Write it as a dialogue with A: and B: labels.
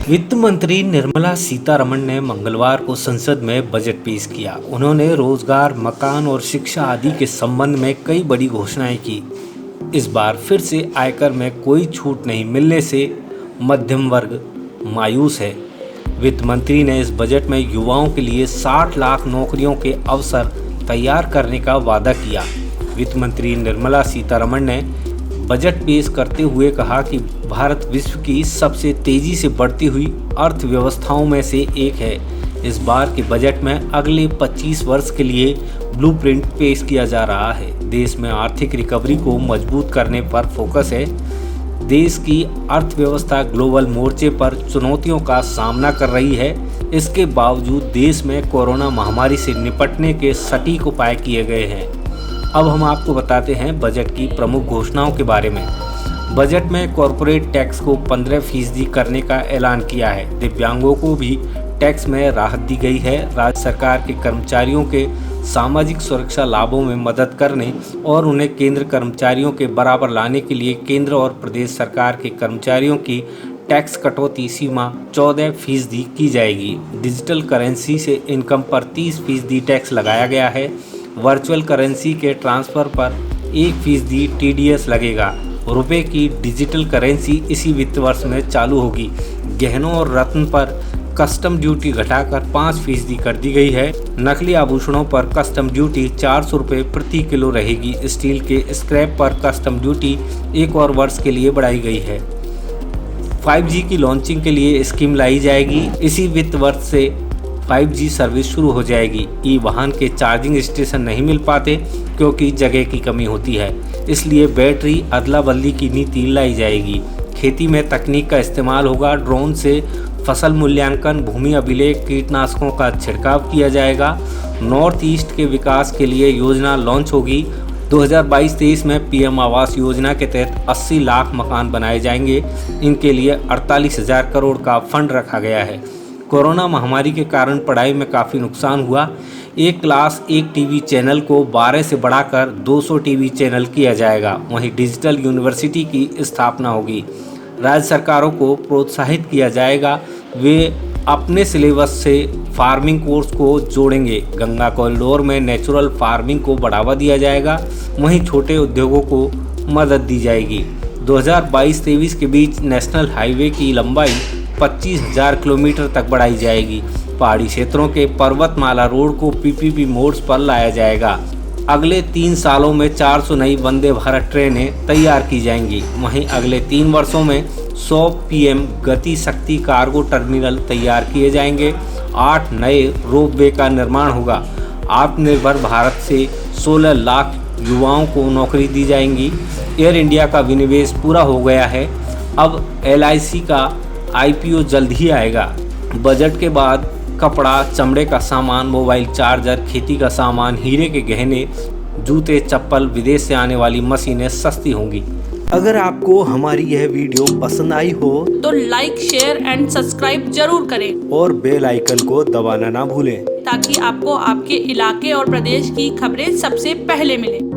A: वित्त मंत्री निर्मला सीतारमण ने मंगलवार को संसद में बजट पेश किया। उन्होंने रोजगार, मकान और शिक्षा आदि के संबंध में कई बड़ी घोषणाएं की। इस बार फिर से आयकर में कोई छूट नहीं मिलने से मध्यम वर्ग मायूस है। वित्त मंत्री ने इस बजट में युवाओं के लिए 60 लाख नौकरियों के अवसर तैयार करने का वादा किया। वित्त मंत्री निर्मला सीतारमण ने बजट पेश करते हुए कहा कि भारत विश्व की सबसे तेजी से बढ़ती हुई अर्थव्यवस्थाओं में से एक है। इस बार के बजट में अगले 25 वर्ष के लिए ब्लूप्रिंट पेश किया जा रहा है। देश में आर्थिक रिकवरी को मजबूत करने पर फोकस है। देश की अर्थव्यवस्था ग्लोबल मोर्चे पर चुनौतियों का सामना कर रही है। इसके बावजूद देश में कोरोना महामारी से निपटने के सटीक उपाय किए गए हैं। अब हम आपको बताते हैं बजट की प्रमुख घोषणाओं के बारे में। बजट में कॉरपोरेट टैक्स को 15% करने का ऐलान किया है। दिव्यांगों को भी टैक्स में राहत दी गई है। राज्य सरकार के कर्मचारियों के सामाजिक सुरक्षा लाभों में मदद करने और उन्हें केंद्र कर्मचारियों के बराबर लाने के लिए केंद्र और प्रदेश सरकार के कर्मचारियों की टैक्स कटौती सीमा 14% की जाएगी। डिजिटल करेंसी से इनकम पर 30% टैक्स लगाया गया है। वर्चुअल करेंसी के ट्रांसफ़र पर 1% TDS लगेगा। रुपए की डिजिटल करेंसी इसी वित्त वर्ष में चालू होगी। गहनों और रत्न पर कस्टम ड्यूटी घटाकर 5% कर दी गई है। नकली आभूषणों पर कस्टम ड्यूटी 400 रुपये प्रति किलो रहेगी। स्टील के स्क्रैप पर कस्टम ड्यूटी एक और वर्ष के लिए बढ़ाई गई है। 5G की लॉन्चिंग के लिए स्कीम लाई जाएगी। इसी वित्त वर्ष से 5G सर्विस शुरू हो जाएगी। ई वाहन के चार्जिंग स्टेशन नहीं मिल पाते क्योंकि जगह की कमी होती है, इसलिए बैटरी अदला बदली की नीति लाई जाएगी। खेती में तकनीक का इस्तेमाल होगा। ड्रोन से फसल मूल्यांकन, भूमि अभिलेख, कीटनाशकों का छिड़काव किया जाएगा। नॉर्थ ईस्ट के विकास के लिए योजना लॉन्च होगी। 2022-23 में PM आवास योजना के तहत 80 लाख मकान बनाए जाएंगे। इनके लिए 48,000 करोड़ का फंड रखा गया है। कोरोना महामारी के कारण पढ़ाई में काफ़ी नुकसान हुआ। एक क्लास एक टीवी चैनल को 12 से बढ़ाकर 200 टीवी चैनल किया जाएगा। वहीं डिजिटल यूनिवर्सिटी की स्थापना होगी। राज्य सरकारों को प्रोत्साहित किया जाएगा, वे अपने सिलेबस से फार्मिंग कोर्स को जोड़ेंगे। गंगा कॉरिडोर में नेचुरल फार्मिंग को बढ़ावा दिया जाएगा। वहीं छोटे उद्योगों को मदद दी जाएगी। 2022-23 के बीच नेशनल हाईवे की लंबाई 25,000 किलोमीटर तक बढ़ाई जाएगी। पहाड़ी क्षेत्रों के पर्वतमाला रोड को PPP मोड्स पर लाया जाएगा। अगले 3 सालों में 400 नई वंदे भारत ट्रेनें तैयार की जाएंगी। वहीं अगले 3 वर्षों में 100 PM गति शक्ति कार्गो टर्मिनल तैयार किए जाएंगे। 8 नए रोपवे का निर्माण होगा। आत्मनिर्भर भारत से 16 लाख युवाओं को नौकरी दी जाएंगी। एयर इंडिया का विनिवेश पूरा हो गया है। अब LIC का IPO जल्द ही आएगा। बजट के बाद कपड़ा, चमड़े का सामान, मोबाइल चार्जर, खेती का सामान, हीरे के गहने, जूते, चप्पल, विदेश से आने वाली मशीनें सस्ती होंगी। अगर आपको हमारी यह वीडियो पसंद आई हो
B: तो लाइक, शेयर एंड सब्सक्राइब जरूर करें
A: और बेल आइकन को दबाना ना भूलें
B: ताकि आपको आपके इलाके और प्रदेश की खबरें सबसे पहले मिलें।